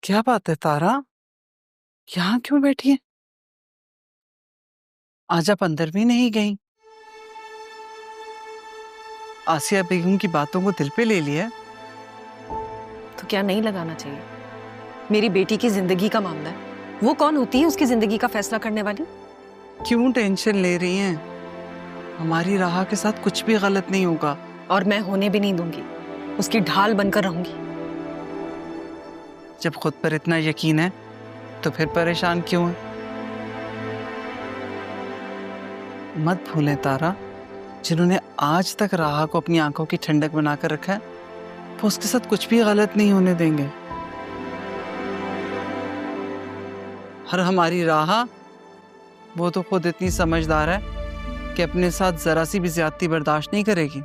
क्या बात है तारा, यहाँ क्यों बैठी है? आज आप अंदर भी नहीं गई? आसिया बेगम की बातों को दिल पे ले लिया? तो क्या नहीं लगाना चाहिए? मेरी बेटी की जिंदगी का मामला है। वो कौन होती है उसकी जिंदगी का फैसला करने वाली? क्यों टेंशन ले रही हैं? हमारी राह के साथ कुछ भी गलत नहीं होगा। और मैं होने भी नहीं दूंगी। उसकी ढाल बनकर रहूंगी। जब खुद पर इतना यकीन है तो फिर परेशान क्यों है? मत भूलें तारा, जिन्होंने आज तक राह को अपनी आंखों की ठंडक बनाकर रखा है, वो उसके साथ कुछ भी गलत नहीं होने देंगे। और हमारी राह, वो तो खुद इतनी समझदार है कि अपने साथ जरा सी भी ज्यादती बर्दाश्त नहीं करेगी।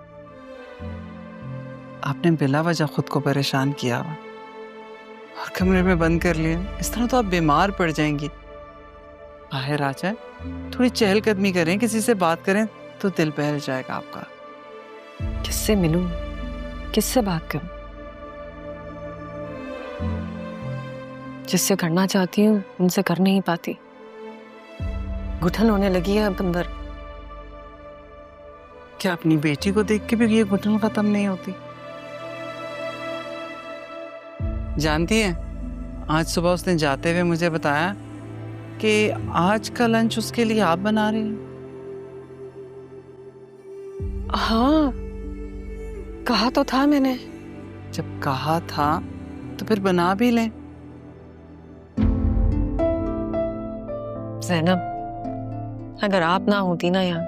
आपने बिला वजह खुद को परेशान किया हुआ और कमरे में बंद कर लिया। इस तरह तो आप बीमार पड़ जाएंगी। बाहर आ जाए, थोड़ी चहलकदमी करें, किसी से बात करें तो दिल बहल जाएगा आपका। किससे मिलूं? किससे बात करूं? जिससे करना चाहती हूँ उनसे कर नहीं पाती। घुटन होने लगी है अब अंदर। क्या अपनी बेटी को देख के भी ये घुटन खत्म नहीं होती? जानती है, आज सुबह उसने जाते हुए मुझे बताया कि आज का लंच उसके लिए आप बना रही हैं। हाँ, कहा तो था मैंने। जब कहा था तो फिर बना भी लें। ज़ैनब, अगर आप ना होती ना यहाँ,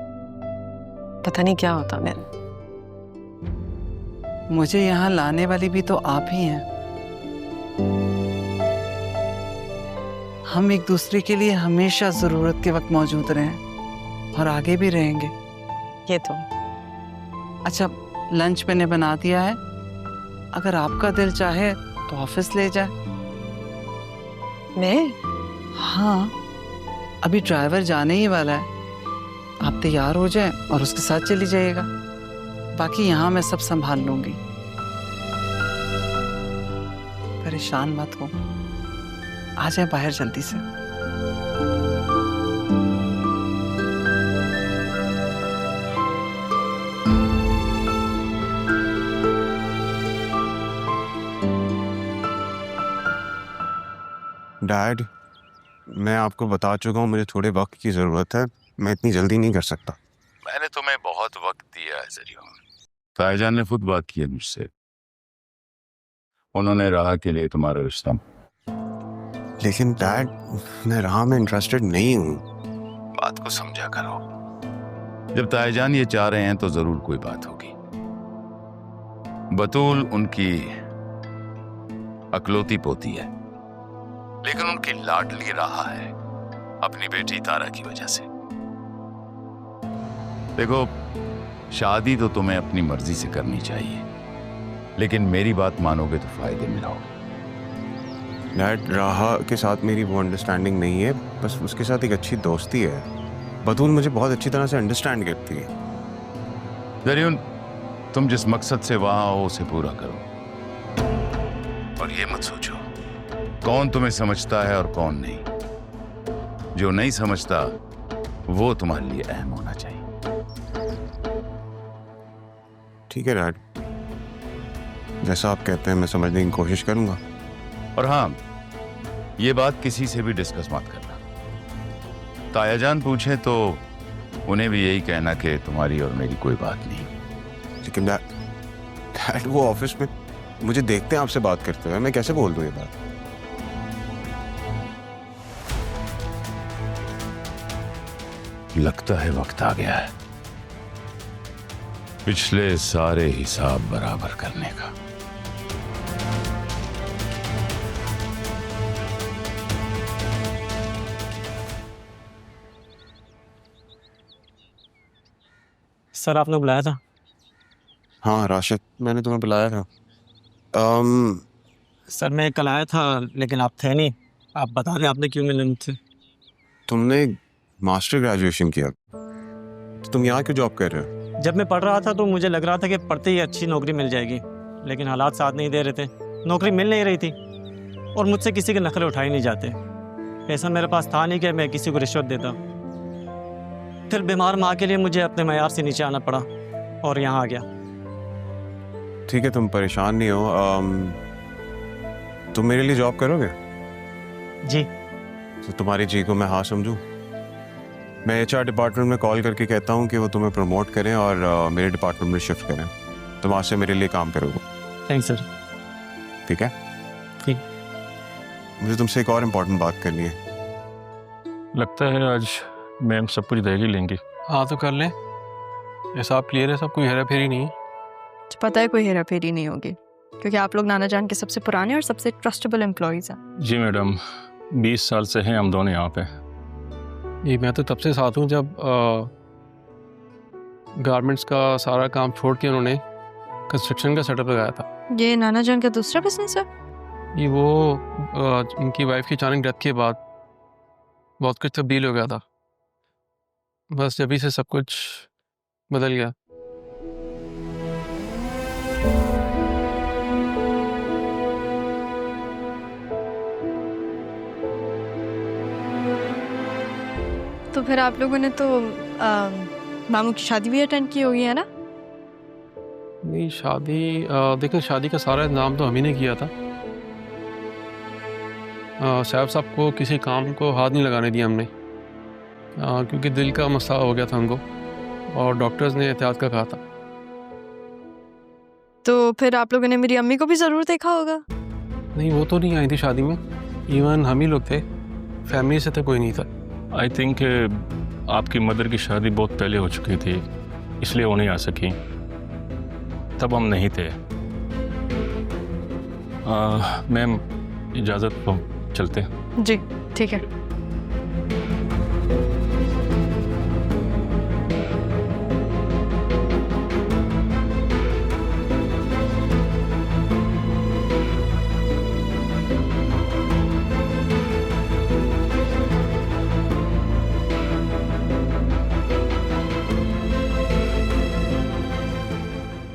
पता नहीं क्या होता मेरा। मुझे यहाँ लाने वाली भी तो आप ही हैं। हम एक दूसरे के लिए हमेशा जरूरत के वक्त मौजूद रहे और आगे भी रहेंगे। ये तो अच्छा, लंच मैंने बना दिया है। अगर आपका दिल चाहे तो ऑफिस ले जाए। मैं? हाँ, अभी ड्राइवर जाने ही वाला है। आप तैयार हो जाएं और उसके साथ चली जाइएगा। बाकी यहाँ मैं सब संभाल लूंगी। परेशान मत हो, आ जाए बाहर जल्दी से। डैड, मैं आपको बता चुका हूँ मुझे थोड़े वक्त की ज़रूरत है। मैं इतनी जल्दी नहीं कर सकता। मैंने तुम्हें बहुत वक्त दिया है ज़रिया। ताईजान ने खुद बात की है मुझसे। उन्होंने राह के लिए तुम्हारा रिश्ता। लेकिन डैड, मैं राह में इंटरेस्टेड नहीं हूँ। बात को समझा करो। जब ताईजान ये चाह रहे हैं तो जरूर कोई बात होगी। बतूल उनकी अकलौती पोती है, लेकिन उनकी लाडली राह है अपनी बेटी तारा की वजह से। देखो, शादी तो तुम्हें अपनी मर्जी से करनी चाहिए, लेकिन मेरी बात मानोगे तो फायदे में रहोगे। डैड, राह के साथ मेरी वो अंडरस्टैंडिंग नहीं है, बस उसके साथ एक अच्छी दोस्ती है। बतूल मुझे बहुत अच्छी तरह से अंडरस्टैंड करती है। दरियुन, तुम जिस मकसद से वहां हो उसे पूरा करो, और ये मत सोचो कौन तुम्हें समझता है और कौन नहीं। जो नहीं समझता वो तुम्हारे लिए अहम होना चाहिए। ठीक है डैड, जैसा आप कहते हैं मैं समझने की कोशिश करूंगा। और हाँ, ये बात किसी से भी डिस्कस मत करना। तायाजान पूछे तो उन्हें भी यही कहना कि तुम्हारी और मेरी कोई बात नहीं। लेकिन डैड, वो ऑफिस में मुझे देखते हैं आपसे बात करते हुए, मैं कैसे बोल दूं ये बात? लगता है वक्त आ गया है पिछले सारे हिसाब बराबर करने का। सर, आपने बुलाया था? हाँ राशिद, मैंने तुम्हें बुलाया था। सर, मैं कल आया था लेकिन आप थे नहीं। आप बता दें आपने क्यों मिले मुझसे? तुमने मास्टर ग्रेजुएशन किया तो तुम यहाँ क्यों जॉब कर रहे हो? जब मैं पढ़ रहा था तो मुझे लग रहा था कि पढ़ते ही अच्छी नौकरी मिल जाएगी, लेकिन हालात साथ नहीं दे रहे थे। नौकरी मिल नहीं रही थी। और मुझसे किसी के नखरे उठाए नहीं जाते। पैसा मेरे पास था नहीं कि मैं किसी को रिश्वत देता। फिर बीमार माँ के लिए मुझे अपने मयार से नीचे आना पड़ा और यहाँ आ गया। ठीक है, तुम परेशान नहीं हो। तुम मेरे लिए जॉब करोगे? जी। तो तुम्हारी जी को मैं हाँ समझूं? मैं HR डिपार्टमेंट में कॉल करके कहता हूँ कि वो तुम्हें प्रमोट करें और मेरे डिपार्टमेंट में शिफ्ट करें। तुम आज से मेरे लिए काम करोगे। Thanks sir. ठीक है? ठीक। मुझे तुमसे एक और इम्पोर्टेंट बात करनी है। लगता है आज मैम सब कुछ देख ही लेंगी। हाँ तो कर लें, हिसाब क्लियर है, सब कोई हेरा फेरी नहीं है। पता है कोई हेरा फेरी नहीं होगी, क्योंकि आप लोग नाना जान के सबसे पुराने और सबसे ट्रस्टेबल एम्प्लॉयज़ हैं। जी मैडम, 20 साल से हैं हम दोनों यहाँ पे। ये मैं तो तब से साथ हूँ जब गारमेंट्स का सारा काम छोड़ के उन्होंने कंस्ट्रक्शन का सेटअप लगाया था। ये नाना जान का दूसरा बिजनेस है? ये वो उनकी वाइफ की अचानक डेथ के बाद बहुत कुछ तब्दील हो गया था। बस जभी से सब कुछ बदल गया। तो फिर आप लोगों ने तो मामू की शादी भी अटेंड की होगी, है ना? नहीं शादी, देखिए शादी का सारा इंतजाम तो हम ही ने किया था। साहब साहब को किसी काम को हाथ नहीं लगाने दिया हमने, क्योंकि दिल का मसला हो गया था उनको और डॉक्टर्स ने एहतियात का कहा था। तो फिर आप लोगों ने मेरी अम्मी को भी ज़रूर देखा होगा। नहीं वो तो नहीं आई थी शादी में, इवन हम ही लोग थे, फैमिली से तो कोई नहीं था। आई थिंक आपकी मदर की शादी बहुत पहले हो चुकी थी, इसलिए वो नहीं आ सकी। तब हम नहीं थे। मैम इजाज़त, तो चलते हैं। जी ठीक है।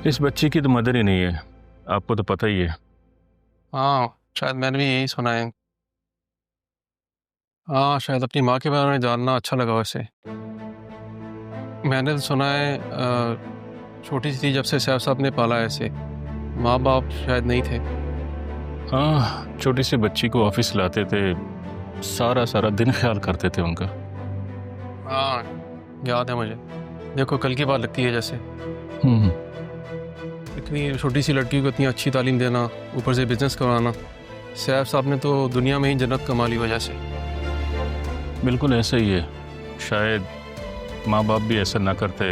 इस बच्ची की तो मदर ही नहीं है, आपको तो पता ही है। हाँ शायद मैंने भी यही सुना है। हाँ शायद अपनी माँ के बारे में जानना अच्छा लगा वैसे। मैंने तो सुना है छोटी सी थी जब से सैफ साहब ने पाला ऐसे, माँ बाप शायद नहीं थे। हाँ, छोटी सी बच्ची को ऑफिस लाते थे, सारा दिन ख्याल करते थे उनका। हाँ याद है मुझे। देखो कल की बात लगती है जैसे। इतनी छोटी सी लड़की को इतनी अच्छी तालीम देना, ऊपर से बिजनेस करवाना। सैफ साहब ने तो दुनिया में ही जन्नत कमा ली वजह से। बिल्कुल ऐसा ही है। शायद माँ बाप भी ऐसा ना करते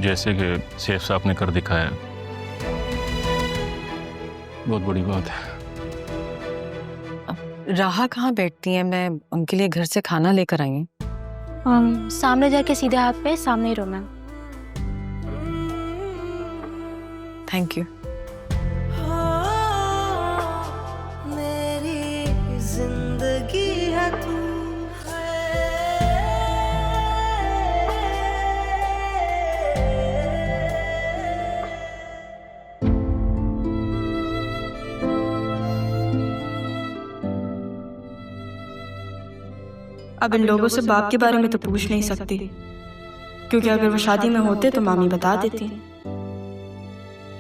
जैसे कि सैफ साहब ने कर दिखाया। बहुत बड़ी बात है। राहा कहाँ बैठती है? मैं उनके लिए घर से खाना लेकर आई हूँ। सामने जाके सीधे हाथ पे सामने ही रोना। Thank you. मेरी जिंदगी है तू। अब इन लोगों से बाप के बारे में तो पूछ नहीं सकती, क्योंकि अगर वो शादी में होते तो मामी बता देती।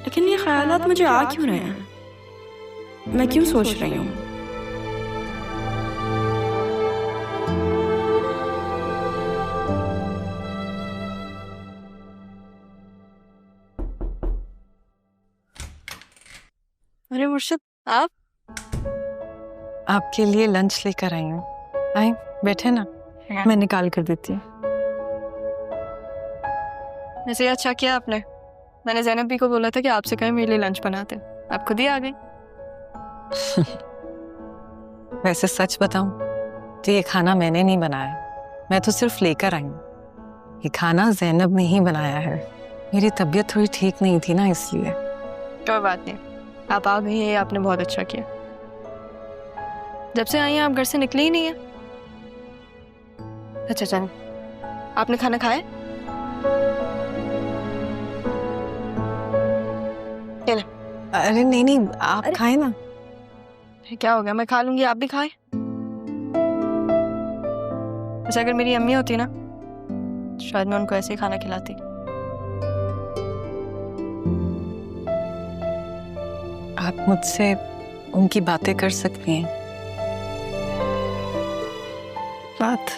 लेकिन ये ख्यालात मुझे आ क्यों रहे हैं? मैं क्यों सोच रही हूँ? अरे मुर्शिद, आप? आपके लिए लंच लेकर आई हूँ। आए बैठे ना, मैं निकाल कर देती हूँ। वैसे अच्छा किया आपने। मैंने ज़ैनब भी को बोला था कि आपसे कहीं मेरे लिए लंच बनाते, आप खुद ही आ गई। वैसे सच बताऊं तो ये खाना मैंने नहीं बनाया, मैं तो सिर्फ लेकर आई हूँ। ये खाना ज़ैनब ने ही बनाया है। मेरी तबीयत थोड़ी ठीक नहीं थी ना, इसलिए। कोई बात नहीं, आप आ गई हैं, ये आपने बहुत अच्छा किया। जब से आई हैं आप घर से निकली ही नहीं है। अच्छा चल, आपने खाना खाया? अरे नहीं, आप खाए ना। क्या हो गया, मैं खा लूंगी, आप भी खाएं। वैसे अगर मेरी अम्मी होती ना, शायद मैं उनको ऐसे ही खाना खिलाती। आप मुझसे उनकी बातें कर सकती हैं। बात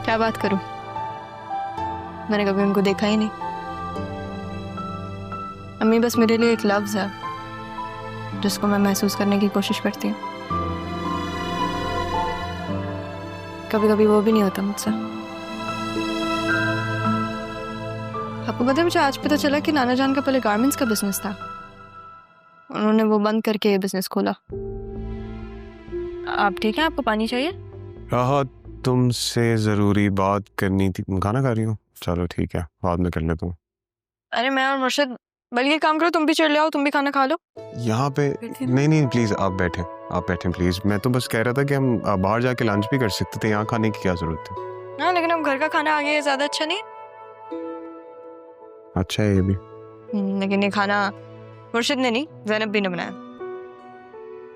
क्या बात करूं? मैंने कभी उनको देखा ही नहीं। अम्मी बस मेरे लिए एक लफ्ज है जिसको मैं महसूस करने की कोशिश करती हूँ। कभी कभी वो भी नहीं होता मुझसे। आपको पता है, मुझे आज पता चला कि नाना जान का पहले गारमेंट्स का बिजनेस था। उन्होंने वो बंद करके ये बिजनेस खोला। आप ठीक हैं? आपको पानी चाहिए? राहत, तुमसे जरूरी बात करनी थी। खाना खा रही हो? चलो ठीक है, बाद में कर लेता हूँ। अरे मैं और मुर्शिद, बल्कि काम करो, तुम भी चढ़ आओ, तुम भी खाना खा लो। यहाँ पे नहीं प्लीज आप बैठे प्लीज। मैं तो बस कह रहा था कि हम बाहर जाके लंच भी कर सकते थे, यहाँ खाने की क्या जरूरत है? हाँ, लेकिन अब घर का खाना आ गया, ज्यादा अच्छा नहीं। अच्छा है ये भी। लेकिन ये खाना मुर्शिद ने नहीं, ज़ैनब भी ने बनाया।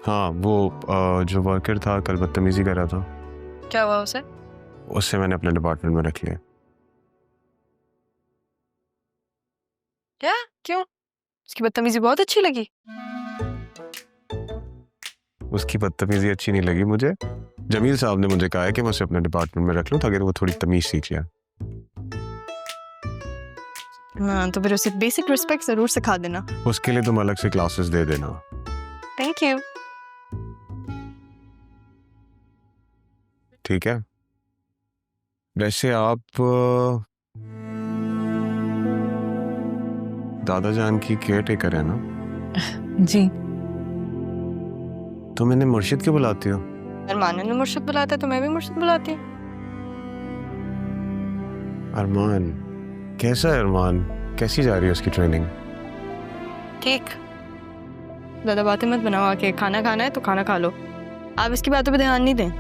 हाँ, वो जो वर्कर था कल बदतमीजी कर रहा था। क्या हुआ उसे? उससे मैंने अपने डिपार्टमेंट में रख लिया। क्या? क्यों? उसकी बदतमीजी बहुत अच्छी लगी? उसकी बदतमीजी अच्छी नहीं लगी मुझे। जमील साहब ने मुझे कहा है कि मैं उसे अपने डिपार्टमेंट में रख लूं ताकि वो थोड़ी तमीज सीख जाए। हाँ, तो फिर उसे बेसिक रिस्पेक्ट जरूर सिखा देना। उसके लिए तुम अलग से क्लासेस दे देना। Thank you. ठीक है। वैसे आप दादा जान की केयर टेकर है ना? जी। तुम इन्हें मुर्शिद क्यों बुलाती हो? अरमान ने मुर्शिद बुलाता है तो मैं भी मुर्शिद बुलाती हूँ। अरमान? कैसा है अरमान? कैसी जा रही है उसकी ट्रेनिंग? ठीक। ज्यादा बातें मत बनाओ, आके खाना खाना है तो खाना खा लो। आप इसकी बातों पे ध्यान नहीं दें,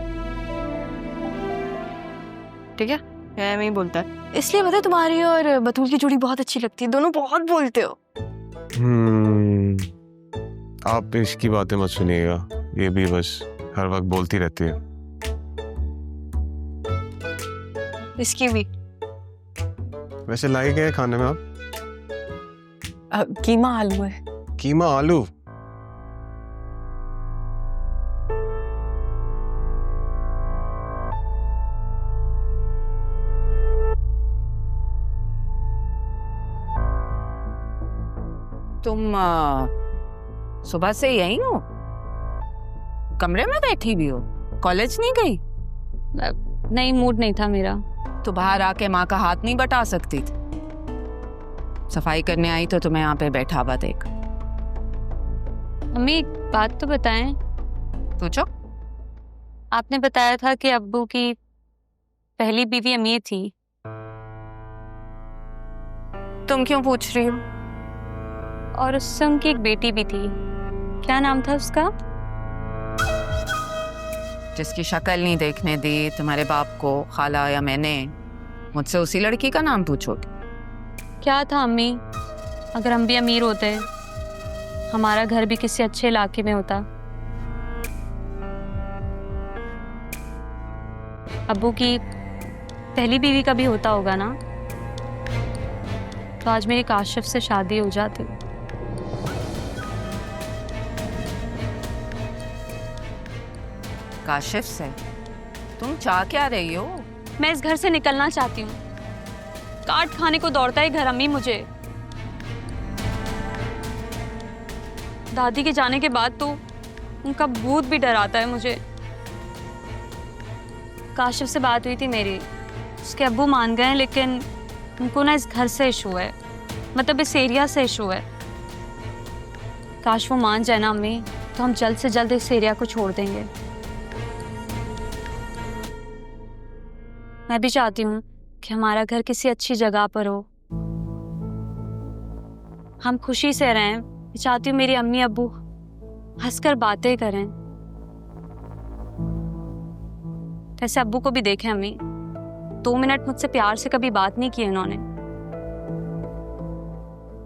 ठीक है? मैं ही बोलता है। इसलिए पता है, तुम्हारी और बतूल की जोड़ी बहुत अच्छी लगती है, दोनों बहुत बोलते हो। आप इसकी बातें मत सुनिएगा, ये भी बस हर वक्त बोलती रहती है। इसकी भी। वैसे लाई क्या है खाने में आप? कीमा आलू है। कीमा आलू? तुम सुबह से यही हो? कमरे में बैठी भी हो? कॉलेज नहीं गई? नहीं, मूड नहीं था मेरा। तो बाहर आके माँ का हाथ नहीं बटा सकती थी? सफाई करने आई तो तुम्हें यहाँ पे बैठा हुआ देख। मम्मी, एक बात तो बताएं। पूछो। आपने बताया था कि अब्बू की पहली बीवी अमीर थी। तुम क्यों पूछ रही हो? और उससे उनकी एक बेटी भी थी। क्या नाम था उसका? जिसकी शक्ल नहीं देखने दी तुम्हारे बाप को खाला या मैंने, मुझसे उसी लड़की का नाम पूछोगे? क्या था अम्मी, अगर हम भी अमीर होते, हमारा घर भी किसी अच्छे इलाके में होता, अब्बू की पहली बीवी का भी होता होगा ना, तो आज मेरी काशिफ से शादी हो जाती। काशिफ से? तुम चाह क्या रही हो? मैं इस घर से निकलना चाहती हूँ। काट खाने को दौड़ता है घर अम्मी मुझे। दादी के जाने के बाद तो उनका भूत भी डराता है मुझे। काशिफ से बात हुई थी मेरी, उसके अब्बू मान गए हैं, लेकिन उनको ना इस घर से इशू है, मतलब इस एरिया से इशू है। काश वो मान जाए ना अम्मी, तो हम जल्द से जल्द इस एरिया को छोड़ देंगे। मैं भी चाहती हूँ कि हमारा घर किसी अच्छी जगह पर हो, हम खुशी से रहें। मैं चाहती हूँ मेरी अम्मी अब्बू हंसकर बातें करें। वैसे अब्बू को भी देखें अम्मी, 2 मिनट मुझसे प्यार से कभी बात नहीं की उन्होंने,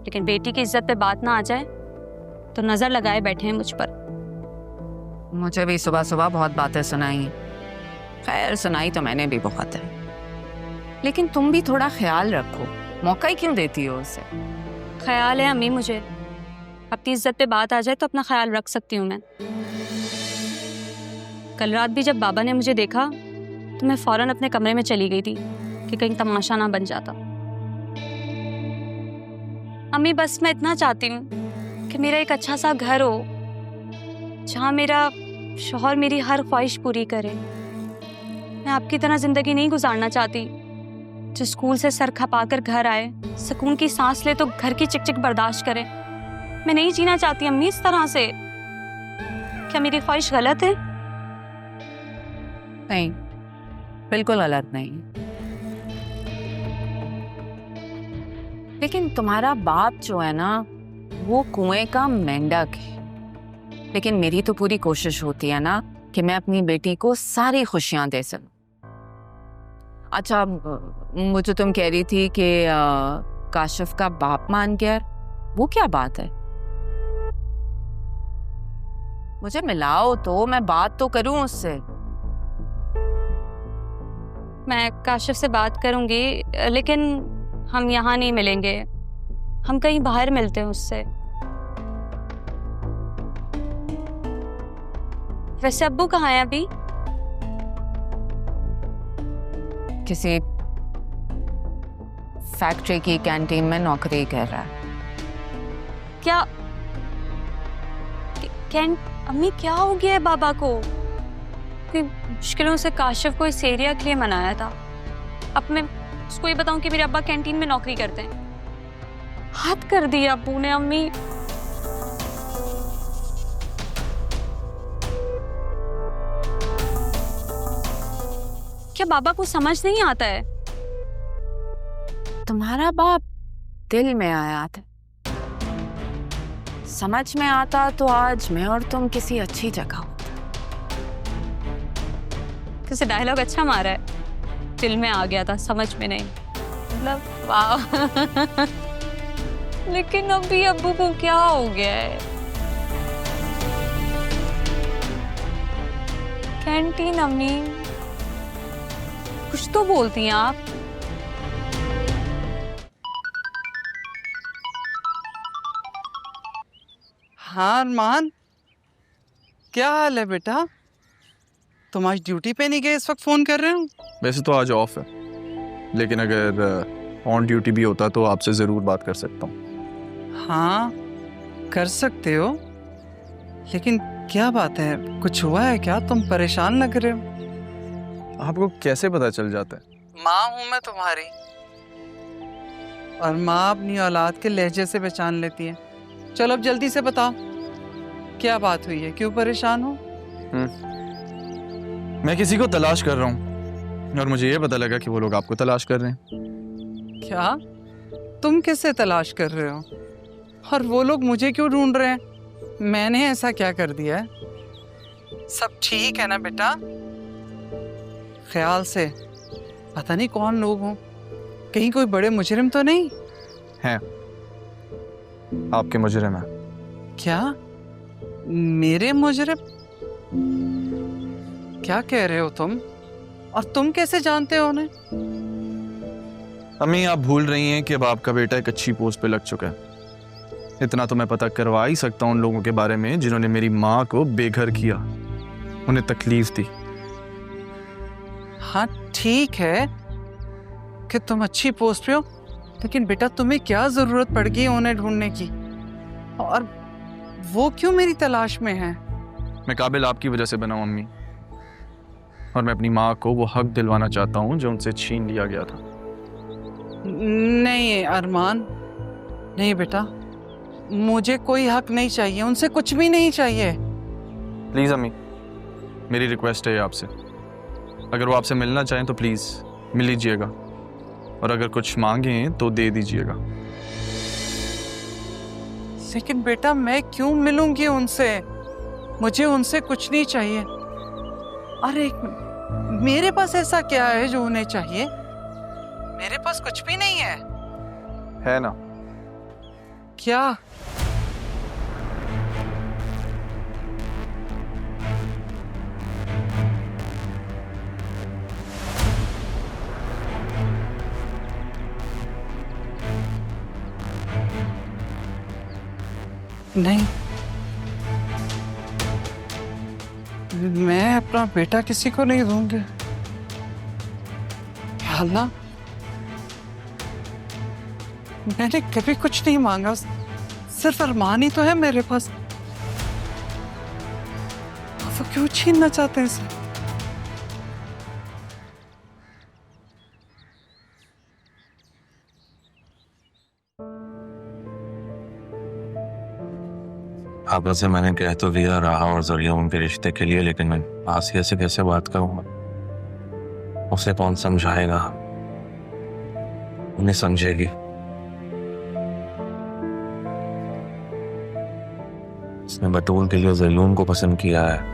लेकिन बेटी की इज्जत पे बात ना आ जाए तो नजर लगाए बैठे हैं मुझ पर। मुझे भी सुबह सुबह बहुत बातें सुनाई। खैर, सुनाई तो मैंने भी बहुत है, लेकिन तुम भी थोड़ा ख्याल रखो। मौका ही क्यों देती हो उसे? ख्याल है अम्मी मुझे, अपनी इज्जत पे बात आ जाए तो अपना ख्याल रख सकती हूँ मैं। कल रात भी जब बाबा ने मुझे देखा तो मैं फौरन अपने कमरे में चली गई थी कि कहीं तमाशा ना बन जाता। अम्मी बस मैं इतना चाहती हूँ कि मेरा एक अच्छा सा घर हो जहाँ मेरा शौहर मेरी हर ख्वाहिश पूरी करे। मैं आपकी तरह जिंदगी नहीं गुजारना चाहती जो स्कूल से सर खपाकर घर आए, सुकून की सांस ले तो घर की चिकचिक बर्दाश्त करे। मैं नहीं जीना चाहती अम्मी इस तरह से। क्या मेरी ख्वाहिश गलत है? नहीं, बिल्कुल गलत नहीं। लेकिन तुम्हारा बाप जो है ना, वो कुएं का मेंढक है। लेकिन मेरी तो पूरी कोशिश होती है ना कि मैं अपनी बेटी को सारी खुशियां दे सकूं। अच्छा, मुझे तुम कह रही थी कि काशिफ का बाप मान गया, वो क्या बात है? मुझे मिलाओ तो मैं बात तो करूं उससे। मैं काशिफ से बात करूंगी, लेकिन हम यहाँ नहीं मिलेंगे, हम कहीं बाहर मिलते हैं उससे। वैसे अब्बू कहाँ है अभी? किसी फैक्ट्री की कैंटीन में नौकरी कर रहा है। क्या अम्मी क्या हो गया है बाबा को? कि मुश्किलों से काशिफ को इस एरिया के लिए मनाया था, अब मैं उसको ये बताऊं कि मेरे अब्बा कैंटीन में नौकरी करते हैं? हद कर दिया अब्बू ने अम्मी। क्या बाबा को समझ नहीं आता है? तुम्हारा बाप दिल में आया था, समझ में आता तो आज मैं और तुम किसी अच्छी जगह हो। किसी डायलॉग अच्छा मारा है, दिल में आ गया था समझ में नहीं, मतलब वाह। लेकिन अभी अब्बू को क्या हो गया है? कैंटीन अम्मी, कुछ तो बोलती हैं आप। हाँ अरमान, क्या हाल है बेटा? तुम आज ड्यूटी पे नहीं गए, इस वक्त फोन कर रहे हो? वैसे तो आज ऑफ है, लेकिन अगर ऑन ड्यूटी भी होता तो आपसे ज़रूर बात कर सकता हूँ। हाँ कर सकते हो, लेकिन क्या बात है, कुछ हुआ है क्या? तुम परेशान लग रहे हो। आपको कैसे पता चल जाता है? माँ हूं मैं तुम्हारी, और माँ अपनी औलाद के लहजे से पहचान लेती है। चलो अब जल्दी से बताओ, क्या बात हुई है, क्यों परेशान हो? मैं किसी को तलाश कर रहा हूँ और मुझे ये पता लगा कि वो लोग आपको तलाश कर रहे हैं। क्या? तुम किससे तलाश कर रहे हो? और वो लोग मुझे क्यों ढूंढ रहे हैं? मैंने ऐसा क्या कर दिया है? सब ठीक है ना बेटा? ख्याल से, पता नहीं कौन लोग हों, कहीं कोई बड़े मुजरिम तो नहीं हैं? आपके मुजरिम हैं। क्या? मेरे मुजरिम? क्या कह रहे हो तुम? और तुम कैसे जानते हो उन्हें? अम्मी, आप भूल रही हैं कि अब आपका बेटा एक अच्छी पोस्ट पे लग चुका है। इतना तो मैं पता करवा ही सकता हूँ उन लोगों के बारे में जिन्होंने मेरी माँ को बेघर किया, उन्हें तकलीफ दी। हाँ ठीक है कि तुम अच्छी पोस्ट पे हो, लेकिन बेटा तुम्हें क्या जरूरत पड़ गई उन्हें ढूंढने की? और वो क्यों मेरी तलाश में है? मैं काबिल आपकी वजह से बना हूं अम्मी, और मैं अपनी माँ को वो हक दिलवाना चाहता हूँ जो उनसे छीन लिया गया था। नहीं अरमान, नहीं बेटा, मुझे कोई हक नहीं चाहिए, उनसे कुछ भी नहीं चाहिए। प्लीज़ अम्मी, मेरी रिक्वेस्ट है आपसे, अगर वो आपसे मिलना चाहें तो प्लीज़ मिल लीजिएगा, और अगर कुछ मांगे तो दे दीजिएगा। लेकिन बेटा मैं क्यों मिलूंगी उनसे? मुझे उनसे कुछ नहीं चाहिए। अरे मेरे पास ऐसा क्या है जो उन्हें चाहिए? मेरे पास कुछ भी नहीं है ना? क्या? नहीं, मैं अपना बेटा किसी को नहीं दूंगी। या अल्लाह, मैंने कभी कुछ नहीं मांगा, सिर्फ अरमान ही तो है मेरे पास। वो क्यों छीनना चाहते हैं इसे? आपा से मैंने कह तो दिया रहा और जरिया उनके रिश्ते के लिए, लेकिन मैं आसिया से कैसे बात करूंगा? उसे कौन समझाएगा? उन्हें समझेगी। उसने बतूल के लिए जैलून को पसंद किया है।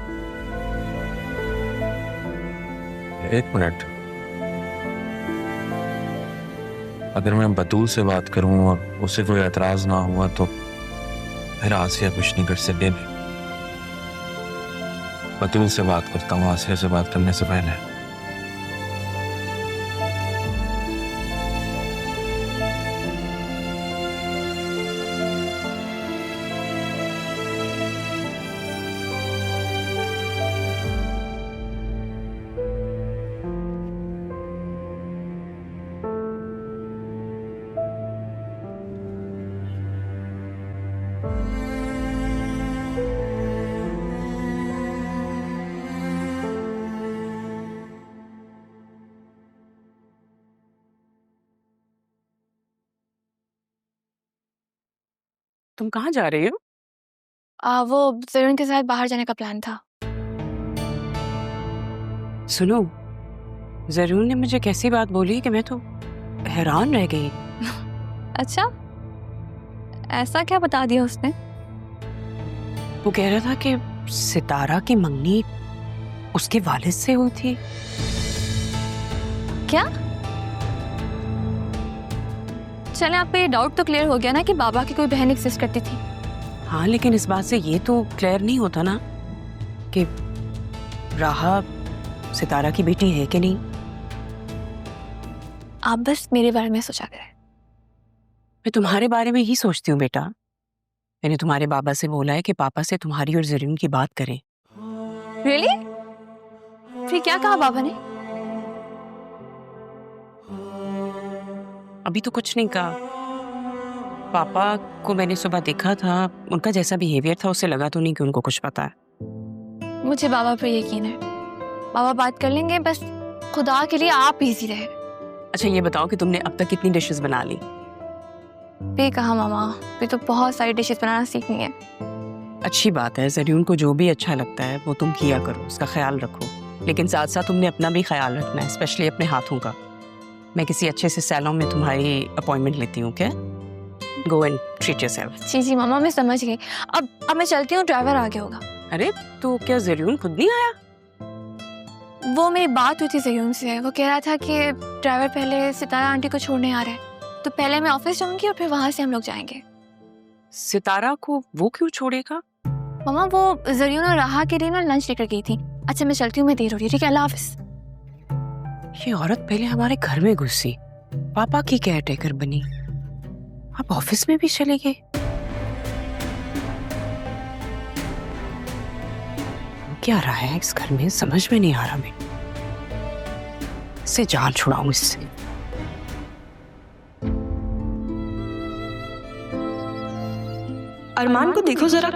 एक मिनट, अगर मैं बतूल से बात करूं और उसे कोई एतराज ना हुआ तो फिर आसिया कुछ नहीं कर सकेगी। बतूल से बात करता हूँ आसिया से बात करने से पहले। तुम कहाँ जा रही हो? वो जरून के साथ बाहर जाने का प्लान था। सुनो, जरून ने मुझे कैसी बात बोली कि मैं तो हैरान रह गई। अच्छा, ऐसा क्या बता दिया उसने? वो कह रहा था कि सितारा की मंगनी उसके वालिद से हुई थी। क्या? चले, आपका ये डाउट तो क्लियर हो गया ना कि बाबा की कोई बहन एग्जिस्ट करती थी। हाँ, लेकिन इस बात से ये तो क्लियर नहीं होता ना कि राहा सितारा की बेटी है कि नहीं। आप बस मेरे बारे में सोचा करें। मैं तुम्हारे बारे में ही सोचती हूँ बेटा। मैंने तुम्हारे बाबा से बोला है कि पापा से तुम्हारी और जरीन की बात करें। रियली? फिर क्या कहा बाबा ने? अभी तो कुछ नहीं कहा। पापा को मैंने सुबह देखा था, उनका जैसा बिहेवियर था उससे लगा तो नहीं कि उनको कुछ पता है। मुझे बाबा पर यकीन है, बाबा बात कर लेंगे। बस खुदा के लिए आप बिजी रहे। अच्छा ये बताओ कि तुमने अब तक कितनी डिशेस बना ली? पे कहा मामा, फिर तो बहुत सारी डिशेस बनाना सीखनी है। अच्छी बात है, जरीन को जो भी अच्छा लगता है वो तुम किया करो, उसका ख्याल रखो। लेकिन साथ साथ तुमने अपना भी ख्याल रखना है, स्पेशली अपने हाथों का। मैं किसी अच्छे से सैलून में तुम्हारी अपॉइंटमेंट लेती हूँ, क्या? Go and treat yourself. जी जी मामा, मैं समझ गई। अब मैं चलती हूँ, ड्राइवर आ गया होगा। अरे तो क्या जरीन खुद नहीं आया? वो मेरी बात हुई थी जयून से, वो कह रहा था कि ड्राइवर पहले सितारा आंटी को छोड़ने आ रहा है, तो पहले मैं ऑफिस जाऊंगी और फिर वहां से हम लोग जाएंगे। सितारा को वो क्यों छोड़ेगा? मामा वो जयून और राहा के लिए ना लंच लेकर गई थी। अच्छा मैं चलती हूँ, मैं देर हो रही है। ठीक है, अल्लाह हाफिज। ये औरत पहले हमारे घर में घुसी, पापा की केयर टेकर बनी, अब ऑफिस में भी चली गई। क्या रहा है इस घर में, समझ में नहीं आ रहा। मैं इससे जान छुड़ाऊं इससे। अरमान को देखो जरा,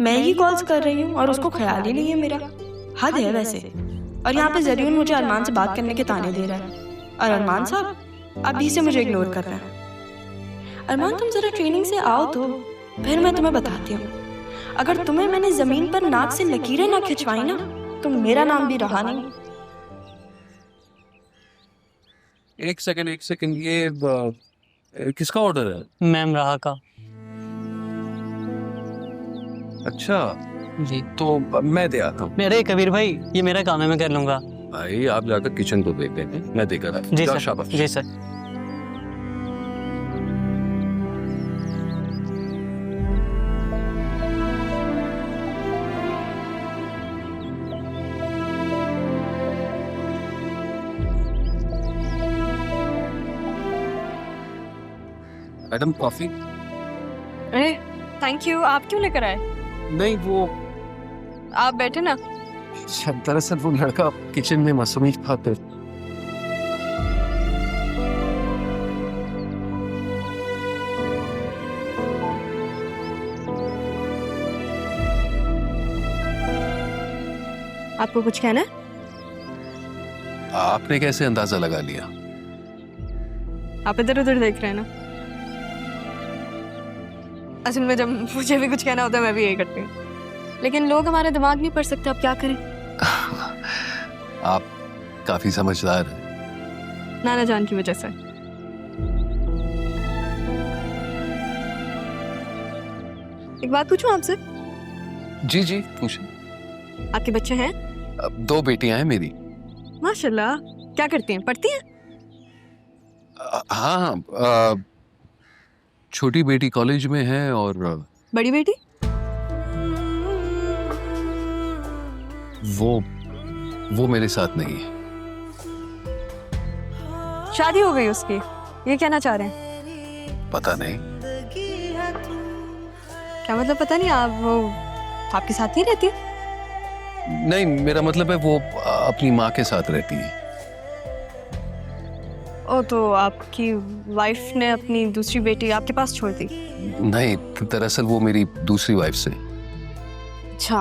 मैं ही कॉल्स कर रही हूँ और उसको ख्याल ही नहीं है मेरा। हद है वैसे। और यहाँ पे जरीन मुझे अरमान से बात करने के ताने दे रहा है, और अरमान साहब अभी से मुझे इग्नोर कर रहा है। अरमान तुम जरा ट्रेनिंग से आओ तो फिर मैं तुम्हें बताती हूँ। अगर तुम्हें मैंने जमीन पर नाक से लकीरें ना खिंचवाई ना तो मेरा नाम भी रहा नहीं। एक सेकंड, ये किसका ऑर्डर है? मैम राहा का। अच्छा जी, तो मैं दे आता हूँ। मेरे कबीर भाई, ये मेरा काम है, मैं कर लूंगा। भाई आप जाकर किचन को देख लेते, मैं देखा था। जी सर। शाबाश। जी सर। Madam coffee. अरे थैंक यू। आप क्यों लेकर आए? नहीं वो आप बैठे ना। दरअसल वो लड़का किचन में मासूमी खाते। आपको कुछ कहना है? आपने कैसे अंदाजा लगा लिया? आप इधर उधर देख रहे हैं ना। असल में जब मुझे भी कुछ कहना होता है मैं भी यही करती हूँ, लेकिन लोग हमारा दिमाग नहीं पढ़ सकते। अब क्या करें? आप काफी समझदार हैं। नाना जान की वजह से। एक बात पूछूं आपसे? जी जी पूछें। आपके बच्चे हैं? 2 बेटियां हैं मेरी। माशाल्लाह। क्या करती हैं? पढ़ती हैं? हाँ, छोटी बेटी कॉलेज में है और बड़ी बेटी? वो मेरे साथ नहीं है। शादी हो गई उसकी, ये कहना चाह रहे हैं? पता नहीं। क्या मतलब पता नहीं? आप वो आपके साथ नहीं रहती? नहीं, मेरा मतलब है वो अपनी माँ के साथ रहती है। ओ, तो आपकी वाइफ ने अपनी दूसरी बेटी आपके पास छोड़ दी? नहीं, दरअसल वो मेरी दूसरी वाइफ से। अच्छा,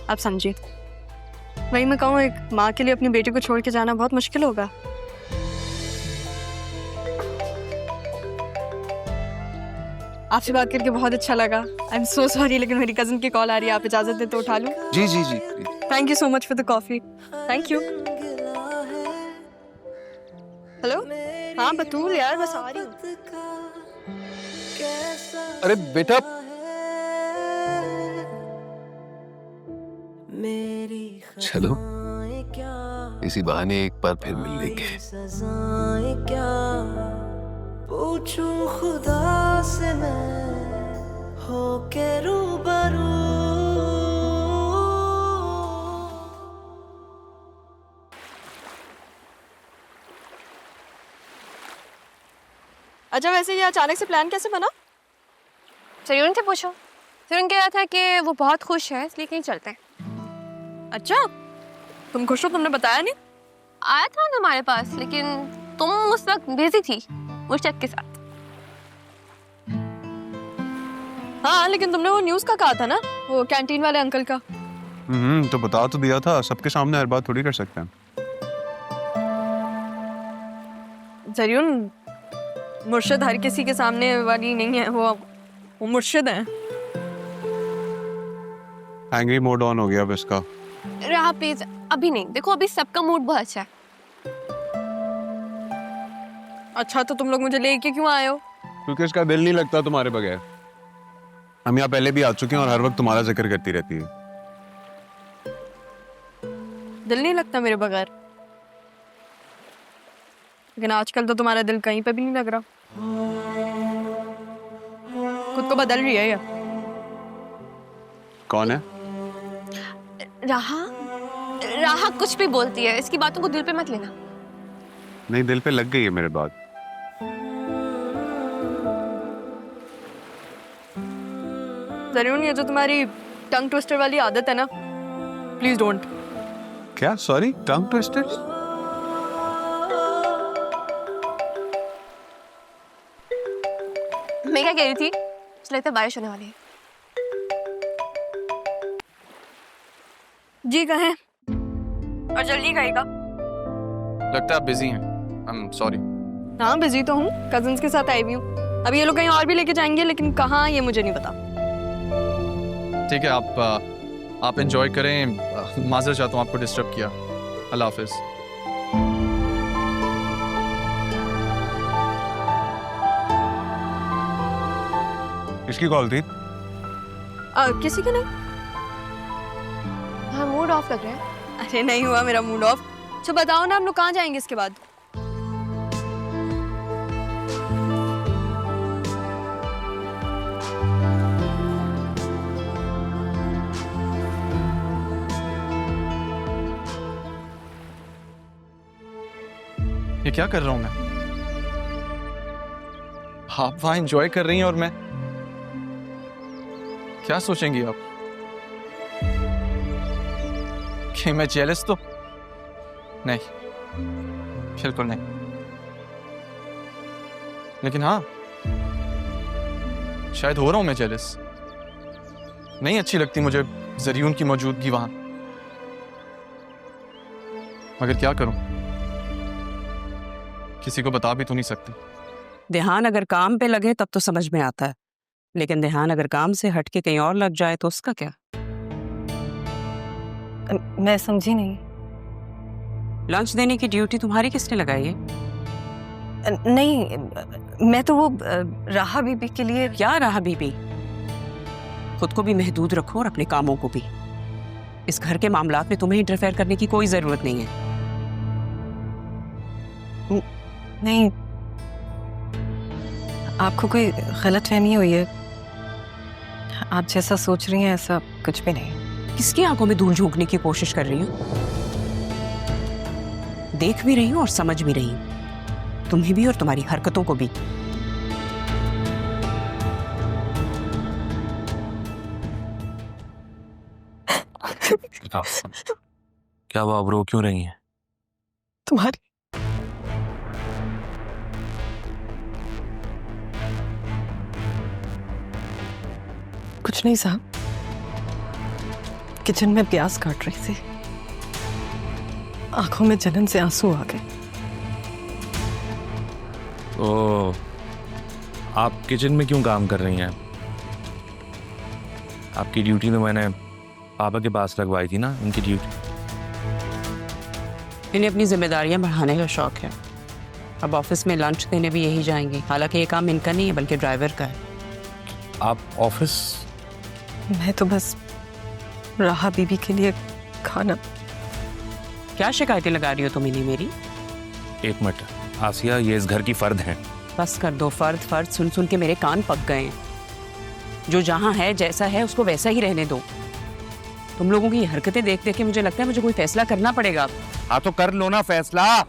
आप समझिए। वही मैं कहूँ, एक माँ के लिए अपनी बेटी को छोड़ के जाना बहुत मुश्किल होगा। आपसे बात करके बहुत अच्छा लगा। आई एम सो सॉरी, लेकिन मेरी कजिन की कॉल आ रही है। आप इजाजत दें तो उठा लूं? जी जी जी। Thank you so much for the coffee. Thank you. Hello. हाँ बतूल यार, बस आ रही हूँ। अरे बेटा, चलो इसी बहाने एक बार फिर मिल लेंगे। पूछूं खुदा से मैं होके रूबरू। अच्छा, वैसे ये अचानक से प्लान कैसे बना? सयून से पूछो। सयून कह रहा था कि वो बहुत खुश है, इसलिए कहीं चलते हैं। अच्छा, तुम खुश हो? तुमने बताया नहीं? आया था ना हमारे पास, लेकिन तुम उस वक्त बिजी थी मुर्शद के साथ। हाँ, लेकिन तुमने वो न्यूज़ का कहा था ना, वो कैंटीन वाले अंकल का। तो बता तो दिया था। सबके सामने हर बात थोड़ी कर सकते हैं। जरियुन, मुर्शिद हर किसी के सामने वाली नहीं है। वो मुर्शिद है। एंग्री मोड ऑन हो गया अब इसका। राह प्लीज, अभी नहीं। देखो अभी सबका मूड बहुत अच्छा है। अच्छा, तो तुम लोग मुझे लेके क्यों आए हो? क्योंकि इसका दिल नहीं लगता तुम्हारे बगैर। हम यहाँ पहले भी आ चुके हैं और हर वक्त तुम्हारा जिक्र करती रहती है। दिल नहीं लगता मेरे बगैर? लेकिन आजकल तो तुम्हारा दिल कहीं पे भी नहीं लग रहा। खुद को बदल रही है या? कौन है? राहा कुछ भी बोलती है, इसकी बातों को दिल पे मत लेना। नहीं, दिल पे लग गई है मेरे बात। जरूर, ये जो तुम्हारी टंग ट्विस्टर वाली आदत है ना, प्लीज डोंट। क्या? Sorry, tongue twister? मैं क्या कह रही थी, लगता है बारिश होने वाली है। जी कहें, और जल्दी कहेगा। लगता है आप बिजी हैं। I am sorry. हाँ, बिजी तो हूँ, कजिन्स के साथ आई हुई हूँ। अभी ये लोग कहीं और भी लेके जाएंगे, लेकिन कहाँ ये मुझे नहीं पता। ठीक है, आप एंजॉय करें। माजर चाहता हूँ आपको डिस्टर्ब किया। अल्लाह हाफिज। किसकी कॉल थी? किसी की नहीं। हाँ, मूड ऑफ लग रहा है। अरे नहीं हुआ मेरा मूड ऑफ। अच्छा बताओ ना, हम लोग कहाँ जाएंगे इसके बाद? ये क्या कर रहा हूं मैं? आप वहां एंजॉय कर रही हैं और मैं क्या सोचेंगी आप कि मैं जेलस? तो नहीं, बिल्कुल नहीं। लेकिन हाँ, शायद हो रहा हूं मैं जेलस। नहीं अच्छी लगती मुझे जरियून की मौजूदगी वहां, मगर क्या करूं, किसी को बता भी तो नहीं सकती। ध्यान अगर काम पे लगे तब तो समझ में आता है, लेकिन ध्यान अगर काम से हट के कहीं और लग जाए तो उसका क्या? मैं समझी नहीं। लंच देने की ड्यूटी तुम्हारी किसने लगाई है? नहीं, मैं तो वो राहा बीबी के लिए। क्या राहा बीबी? खुद को भी महदूद रखो और अपने कामों को भी। इस घर के मामलात में तुम्हें इंटरफेयर करने की कोई जरूरत नहीं है। नहीं, आपको कोई गलतफहमी हुई है। आप जैसा सोच रही हैं ऐसा कुछ भी नहीं। किसकी आंखों में धूल झोंकने की कोशिश कर रही हूँ? देख भी रही हूँ और समझ भी रही हूँ, तुम्हें भी और तुम्हारी हरकतों को भी। क्या हुआ, अब रो क्यों रही हैं? तुम्हारी कुछ नहीं साहब, किचन में प्याज काट रही थी, आंखों में जलन से आंसू आ गए। ओ, आप किचन में क्यों काम कर रही हैं? आपकी ड्यूटी तो मैंने पापा के पास लगवाई थी ना, उनकी ड्यूटी। इन्हें अपनी जिम्मेदारियां बढ़ाने का शौक है। अब ऑफिस में लंच देने भी यही जाएंगे। हालांकि ये काम इनका नहीं है बल्कि ड्राइवर का है। आप ऑफिस? मैं तो बस राहा बीबी के लिए खाना। क्या शिकायतें लगा रही हो तुम इन्हें मेरी? एक मिनट आसिया, ये इस घर की फर्द हैं। बस कर दो। फर्द फर्द सुन सुन के मेरे कान पक गए हैं। जो जहां है जैसा है उसको वैसा ही रहने दो। तुम लोगों की हरकतें देख देख के मुझे लगता है मुझे कोई फैसला करना पड़ेगा। हाँ तो कर लो ना फैसला।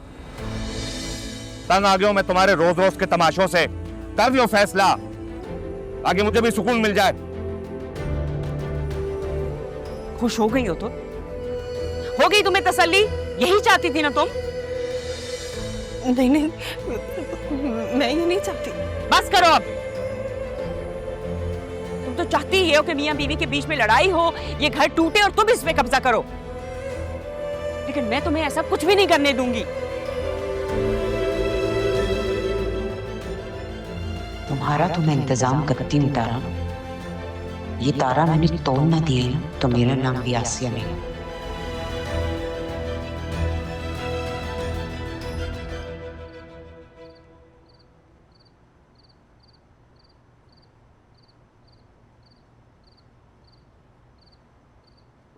तंग आ गया हूं मैं तुम्हारे रोज रोज के तमाशों से। कर लो फैसला, आगे मुझे भी सुकून मिल जाए। खुश हो गई हो तो? हो गई तुम्हें तसल्ली? यही चाहती थी ना तुम? नहीं नहीं, मैं ये नहीं चाहती। बस करो अब। तुम तो चाहती ही हो कि मियां बीवी के बीच में लड़ाई हो, ये घर टूटे और तुम इस पे कब्जा करो। लेकिन मैं तुम्हें ऐसा कुछ भी नहीं करने दूंगी। तुम्हारा तो मैं इंतजाम करती हूँ तारा। ये तारा मैंने तोड़ ना दिया ना तो मेरा नाम भी आसिया नहीं।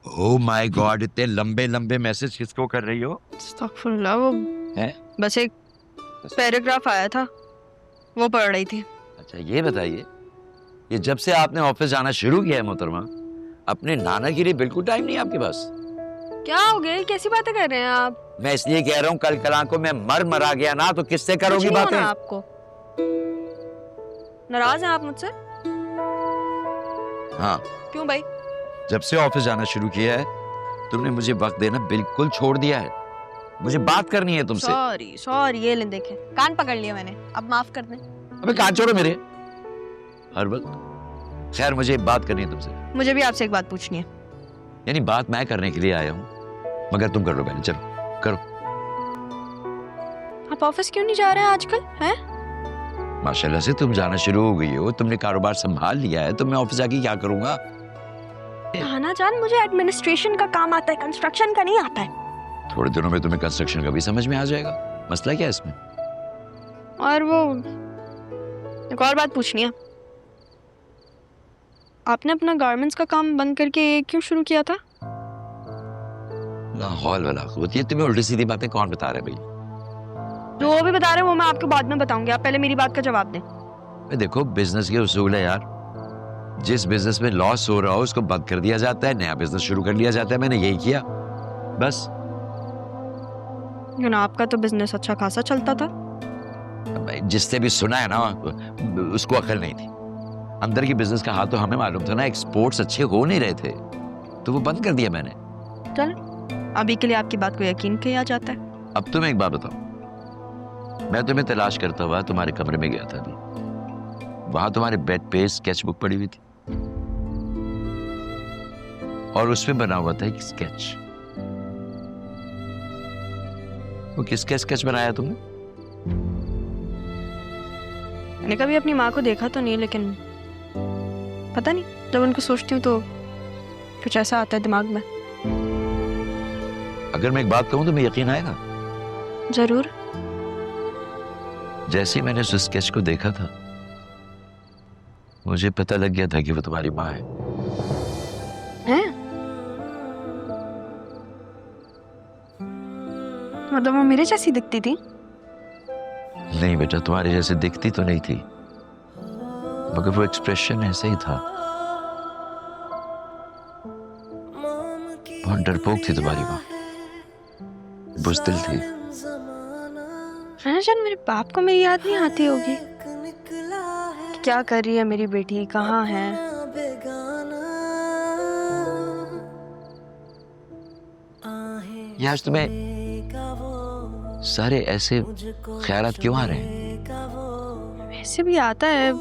ओह माय गॉड, इतने लंबे लंबे मैसेज किसको कर रही हो? अस्तगफुरुल्लाह, वो है? बस एक पैराग्राफ आया था, वो पढ़ रही थी। अच्छा ये बताइए, ये जब से आपने ऑफिस जाना शुरू किया है मोहतरमा, अपने नाना के लिए बिल्कुल टाइम नहीं आपके पास? क्या हो गया, कैसी बातें कर रहे हैं आप? मैं इसलिए कह रहा हूँ, कल कल को मैं मरा गया ना तो किससे करोगी बातें? आपको नाराज हैं आप मुझसे? हाँ। क्यों भाई? जब से ऑफिस जाना शुरू किया है तुमने मुझे वक्त देना बिल्कुल छोड़ दिया है। मुझे बात करनी है तुमसे। सॉरी सॉरी, ये ले देखें, कान पकड़ लिया मैंने, अब माफ कर दें। अबे कान छोड़ो मेरे हर वक्त। खैर मुझे बात करनी है तुमसे। मुझे भी आपसे एक बात पूछनी है। यानी बात मैं करने के लिए आया हूँ, मगर तुम कर लो पहले, चलो करो। आप ऑफिस क्यों नहीं जा रहे हैं आजकल? हैं? माशाल्लाह से तुम जाना शुरू हो गई हो, तुमने कारोबार संभाल लिया है, तो मैं ऑफिस जाके क्या करूंगा? नाना जान, मुझे एडमिनिस्ट्रेशन का काम आता है, कंस्ट्रक्शन का नहीं आता है। थोड़े दिनों में तुम्हें कंस्ट्रक्शन का भी समझ में आ जाएगा। मसला क्या है इसमें? और वो एक और बात पूछनी है, आपने अपना गारमेंट्स का काम बंद करके ये क्यों शुरू किया था? ना हौल वाला कुव्वत, ये तुम्हें उल्टी सीधी बातें कौन बता रहे भाई? जो वो भी बता रहे हैं वो मैं आपको बाद में बताऊंगी, आप पहले मेरी बात का जवाब दें। देखो बिजनेस के उसूल है यार, जिस बिजनेस में लॉस हो रहा हो उसको बंद कर दिया जाता है, नया बिजनेस शुरू कर लिया जाता है। मैंने यही किया बस। ना आपका तो बिजनेस अच्छा खासा चलता था। जिससे भी सुना है ना उसको अकल नहीं थी। अंदर की बिजनेस का हाल तो हमें मालूम था ना, एक्सपोर्ट्स अच्छे हो नहीं रहे थे तो वो बंद कर दिया मैंने। चल, अभी के लिए आपकी बात को यकीन किया जाता है। अब तुम्हें एक बात बताओ, मैं तुम्हें तलाश करता हुआ तुम्हारे कमरे में गया था अभी, वहां तुम्हारे बेड पे स्केच बुक पड़ी हुई थी और उसमें बना हुआ था एक स्केच। वो किसका स्केच बनाया तुमने? मैंने कभी अपनी माँ को देखा तो नहीं, लेकिन पता नहीं, जब उनको सोचती हूँ तो कुछ ऐसा आता है दिमाग में। अगर मैं एक बात कहूं तो मैं यकीन आएगा? जरूर। जैसे ही मैंने उस स्केच को देखा था मुझे पता लग गया था कि वो तुम्हारी माँ है। हैं? मतलब वो मेरे जैसी दिखती थी? नहीं बेटा, तुम्हारे जैसे दिखती तो नहीं थी, मगर वो एक्सप्रेशन ऐसे ही था। बहुत डरपोक थी तुम्हारी माँ, बुज़दिल थी। जान, मेरे बाप को मेरी याद नहीं आती होगी कि क्या कर रही है मेरी बेटी, कहाँ है? ये आज तुम्हें सारे ऐसे ख्यालात क्यों आ रहे हैं? वैसे भी आता है,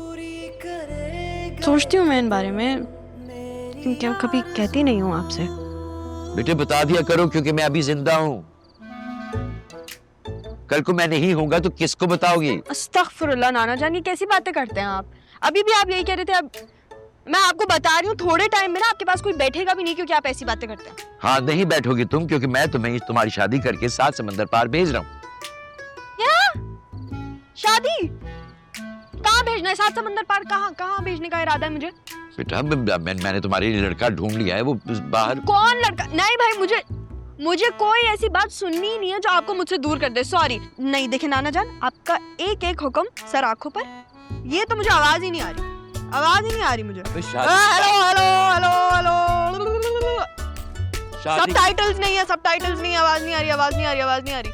सोचती हूँ मैं इन बारे में, क्योंकि मैं कभी कहती नहीं हूँ आपसे। बेटे बता दिया करो, क्योंकि मैं अभी जिंदा हूँ। कल को मैं नहीं होऊंगा तो किसको बताओगी? अस्तगफुरुल्लाह नाना जान, ये कैसी बातें करते हैं आप? अभी भी आप यही कह रहे थे। अब मैं आपको बता रही हूँ, थोड़े टाइम में ना आपके पास कोई बैठेगा भी नहीं, क्योंकि आप ऐसी बातें करते हैं। हाँ, नहीं बैठोगी तुम, क्योंकि मैं तुम्हें तुम्हारी शादी करके 7 समंदर पार भेज रहा हूँ। क्या? शादी? कहाँ भेजना है? 7 समंदर पार कहाँ भेजने का इरादा है मुझे? बेटा मैंने तुम्हारे लिए लड़का ढूंढ लिया है, वो बाहर। कौन लड़का? नहीं भाई, मुझे कोई ऐसी बात सुननी ही नहीं है जो आपको मुझसे दूर कर दे। सॉरी। नहीं, देखे नाना जान, आपका एक एक हुक्म सर आंखों पर, ये तो मुझे आवाज ही नहीं आ रही, आवाज ही नहीं आ रही मुझे। हेलो। सबटाइटल्स नहीं है, आवाज नहीं आ रही।